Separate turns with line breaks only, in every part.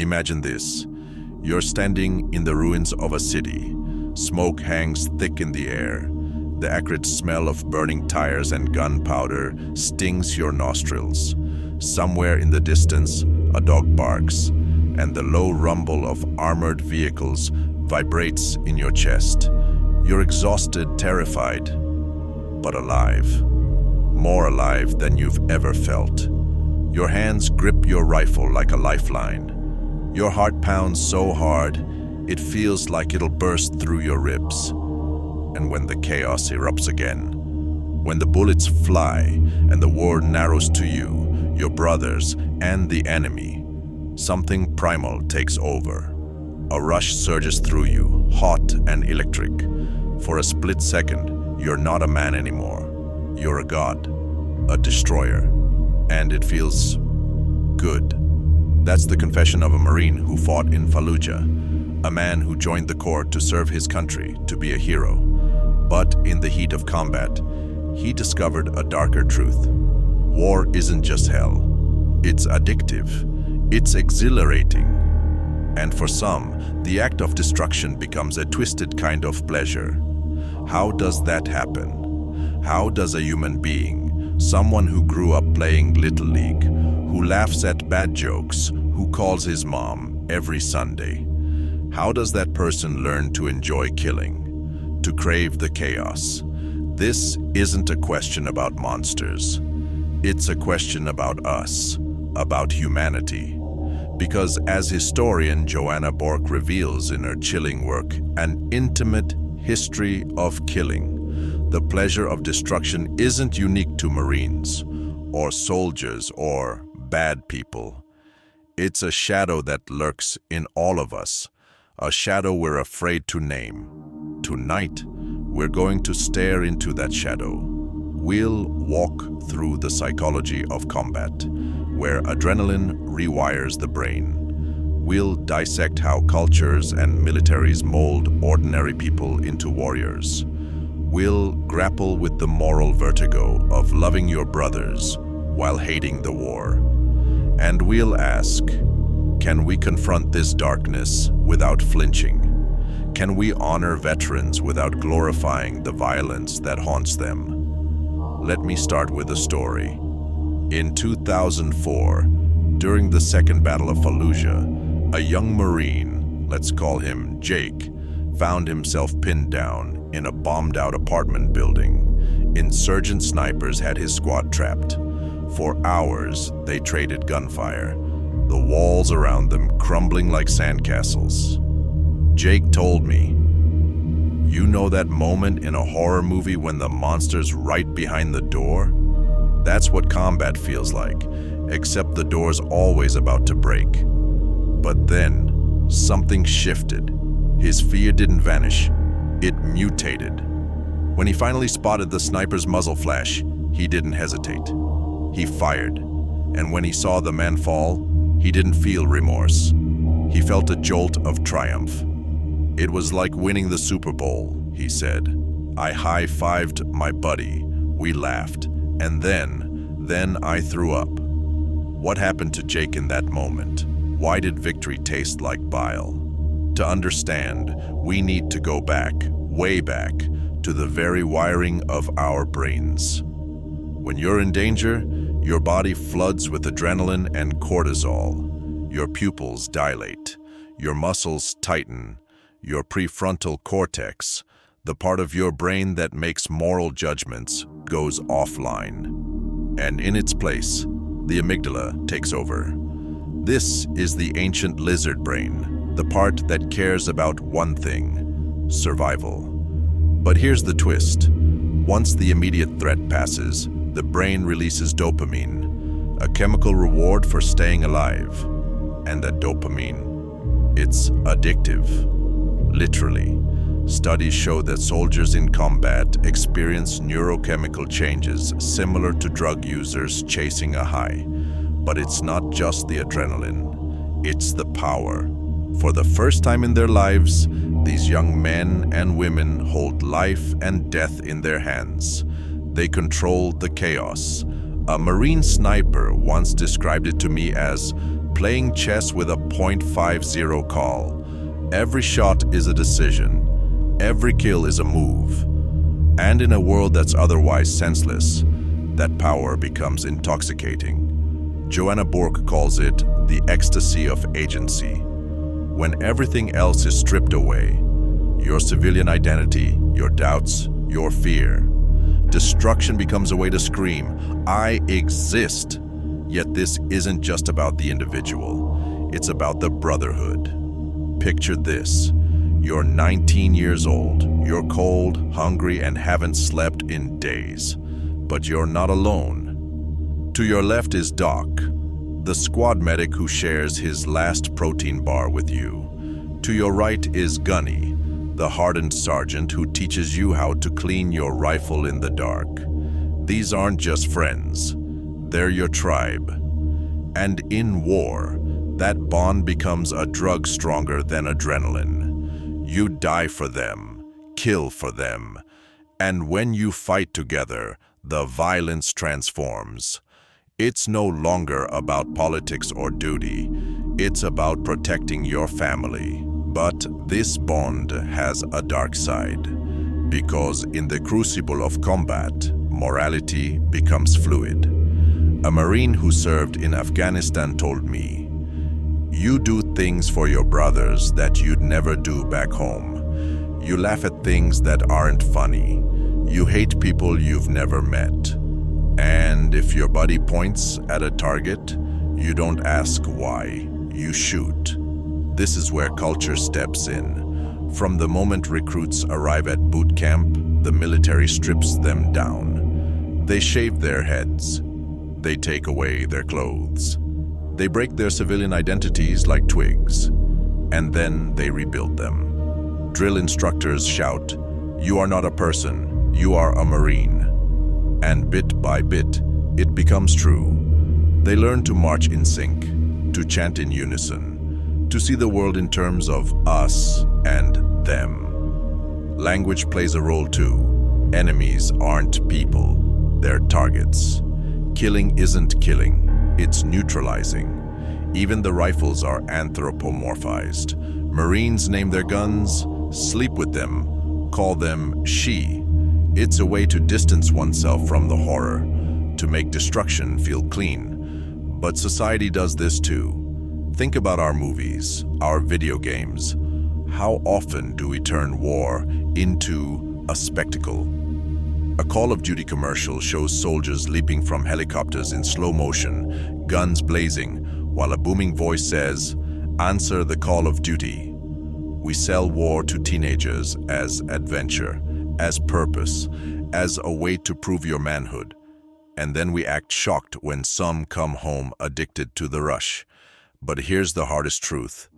Imagine this. You're standing in the ruins of a city. Smoke hangs thick in the air. The acrid smell of burning tires and gunpowder stings your nostrils. Somewhere in the distance, a dog barks, and the low rumble of armored vehicles vibrates in your chest. You're exhausted, terrified, but alive. More alive than you've ever felt. Your hands grip your rifle like a lifeline. Your heart pounds so hard, it feels like it'll burst through your ribs. And when the chaos erupts again, when the bullets fly and the war narrows to you, your brothers, and the enemy, something primal takes over. A rush surges through you, hot and electric. For a split second, you're not a man anymore. You're a god, a destroyer, and it feels good. That's the confession of a Marine who fought in Fallujah, a man who joined the Corps to serve his country, to be a hero. But in the heat of combat, he discovered a darker truth. War isn't just hell. It's addictive. It's exhilarating. And for some, the act of destruction becomes a twisted kind of pleasure. How does that happen? How does a human being, someone who grew up playing Little League, who laughs at bad jokes, who calls his mom every Sunday, how does that person learn to enjoy killing, to crave the chaos? This isn't a question about monsters. It's a question about us, about humanity. Because as historian Joanna Bourke reveals in her chilling work, An Intimate History of Killing, the pleasure of destruction isn't unique to Marines, or soldiers, or bad people. It's a shadow that lurks in all of us, a shadow we're afraid to name. Tonight, we're going to stare into that shadow. We'll walk through the psychology of combat, where adrenaline rewires the brain. We'll dissect how cultures and militaries mold ordinary people into warriors. We'll grapple with the moral vertigo of loving your brothers while hating the war. And we'll ask, can we confront this darkness without flinching? Can we honor veterans without glorifying the violence that haunts them? Let me start with a story. In 2004, during the Second Battle of Fallujah, a young Marine, let's call him Jake, found himself pinned down in a bombed-out apartment building. Insurgent snipers had his squad trapped. For hours, they traded gunfire, the walls around them crumbling like sandcastles. Jake told me, "You know that moment in a horror movie when the monster's right behind the door? That's what combat feels like, except the door's always about to break." But then, something shifted. His fear didn't vanish, it mutated. When he finally spotted the sniper's muzzle flash, he didn't hesitate. He fired, and when he saw the man fall, he didn't feel remorse. He felt a jolt of triumph. "It was like winning the Super Bowl," he said. "I high-fived my buddy, we laughed, and then I threw up." What happened to Jake in that moment? Why did victory taste like bile? To understand, we need to go back, way back, to the very wiring of our brains. When you're in danger, your body floods with adrenaline and cortisol. Your pupils dilate, your muscles tighten, your prefrontal cortex, the part of your brain that makes moral judgments, goes offline. And in its place, the amygdala takes over. This is the ancient lizard brain, the part that cares about one thing: survival. But here's the twist. Once the immediate threat passes, the brain releases dopamine, a chemical reward for staying alive. And that dopamine, it's addictive. Literally. Studies show that soldiers in combat experience neurochemical changes similar to drug users chasing a high. But it's not just the adrenaline, it's the power. For the first time in their lives, these young men and women hold life and death in their hands. They control the chaos. A Marine sniper once described it to me as playing chess with a .50 call. Every shot is a decision. Every kill is a move. And in a world that's otherwise senseless, that power becomes intoxicating. Joanna Bourke calls it the ecstasy of agency. When everything else is stripped away, your civilian identity, your doubts, your fear, destruction becomes a way to scream, "I exist." Yet this isn't just about the individual, it's about the brotherhood. Picture this. You're 19 years old, you're cold, hungry, and haven't slept in days. But you're not alone. To your left is Doc, the squad medic who shares his last protein bar with you. To your right is Gunny, the hardened sergeant who teaches you how to clean your rifle in the dark. These aren't just friends, they're your tribe. And in war, that bond becomes a drug stronger than adrenaline. You die for them, kill for them, and when you fight together, the violence transforms. It's no longer about politics or duty, it's about protecting your family. But this bond has a dark side, because in the crucible of combat, morality becomes fluid. A Marine who served in Afghanistan told me, "You do things for your brothers that you'd never do back home. You laugh at things that aren't funny. You hate people you've never met. And if your buddy points at a target, you don't ask why, you shoot." This is where culture steps in. From the moment recruits arrive at boot camp, the military strips them down. They shave their heads. They take away their clothes. They break their civilian identities like twigs, and then they rebuild them. Drill instructors shout, "You are not a person, you are a Marine." And bit by bit, it becomes true. They learn to march in sync, to chant in unison, to see the world in terms of us and them. Language plays a role too. Enemies aren't people, they're targets. Killing isn't killing, it's neutralizing. Even the rifles are anthropomorphized. Marines name their guns, sleep with them, call them she. It's a way to distance oneself from the horror, to make destruction feel clean. But society does this too. Think about our movies, our video games. How often do we turn war into a spectacle? A Call of Duty commercial shows soldiers leaping from helicopters in slow motion, guns blazing, while a booming voice says, "Answer the call of duty." We sell war to teenagers as adventure, as purpose, as a way to prove your manhood. And then we act shocked when some come home addicted to the rush. But here's the hardest truth.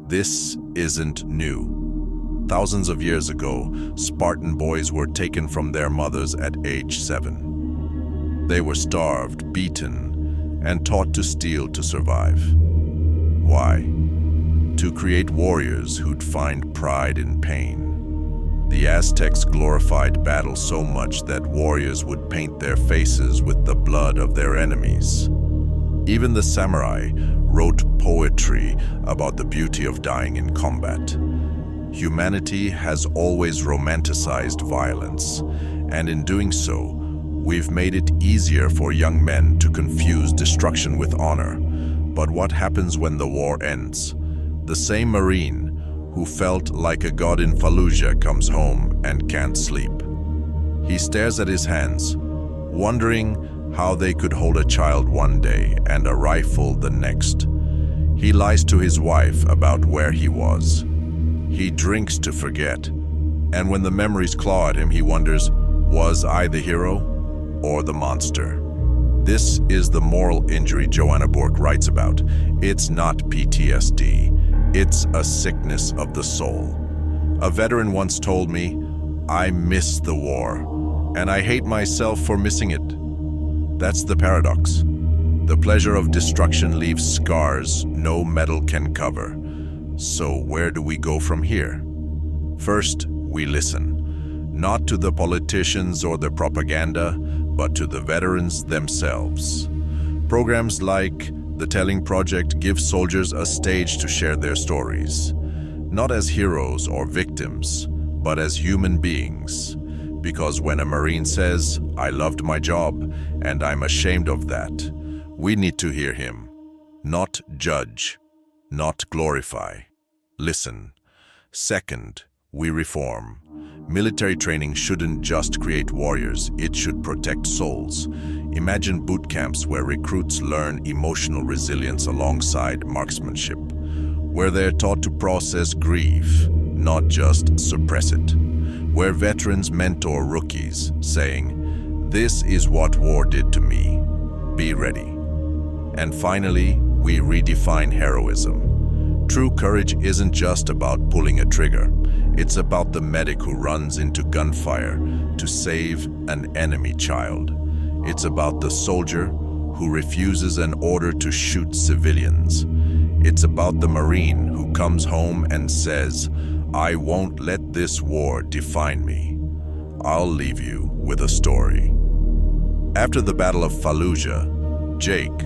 This isn't new. Thousands of years ago, Spartan boys were taken from their mothers at age 7. They were starved, beaten, and taught to steal to survive. Why? To create warriors who'd find pride in pain. The Aztecs glorified battle so much that warriors would paint their faces with the blood of their enemies. Even the samurai wrote poetry about the beauty of dying in combat. Humanity has always romanticized violence, and in doing so, we've made it easier for young men to confuse destruction with honor. But what happens when the war ends? The same Marine who felt like a god in Fallujah comes home and can't sleep. He stares at his hands, wondering how they could hold a child one day and a rifle the next. He lies to his wife about where he was. He drinks to forget, and when the memories claw at him, he wonders, was I the hero or the monster? This is the moral injury Joanna Bourke writes about. It's not PTSD, it's a sickness of the soul. A veteran once told me, "I miss the war, and I hate myself for missing it." That's the paradox. The pleasure of destruction leaves scars no metal can cover. So where do we go from here? First, we listen, not to the politicians or the propaganda, but to the veterans themselves. Programs like The Telling Project gives soldiers a stage to share their stories, not as heroes or victims, but as human beings. Because when a Marine says, "I loved my job and I'm ashamed of that," we need to hear him, not judge, not glorify. Listen. Second, we reform. Military training shouldn't just create warriors, it should protect souls. Imagine boot camps where recruits learn emotional resilience alongside marksmanship, where they're taught to process grief, not just suppress it, where veterans mentor rookies, saying, "This is what war did to me. Be ready." And finally, we redefine heroism. True courage isn't just about pulling a trigger. It's about the medic who runs into gunfire to save an enemy child. It's about the soldier who refuses an order to shoot civilians. It's about the Marine who comes home and says, "I won't let this war define me." I'll leave you with a story. After the Battle of Fallujah, Jake,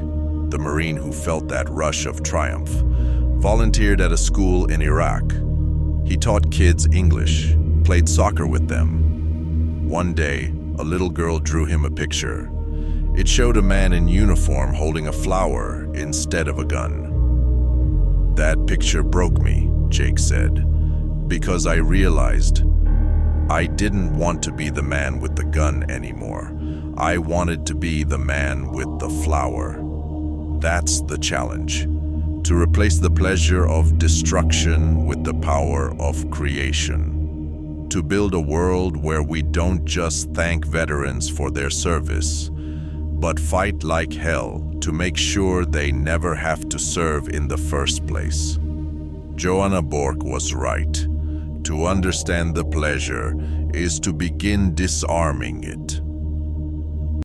the Marine who felt that rush of triumph, volunteered at a school in Iraq. He taught kids English, played soccer with them. One day, a little girl drew him a picture. It showed a man in uniform holding a flower instead of a gun. "That picture broke me," Jake said, "because I realized I didn't want to be the man with the gun anymore. I wanted to be the man with the flower." That's the challenge. To replace the pleasure of destruction with the power of creation. To build a world where we don't just thank veterans for their service, but fight like hell to make sure they never have to serve in the first place. Joanna Bourke was right. To understand the pleasure is to begin disarming it.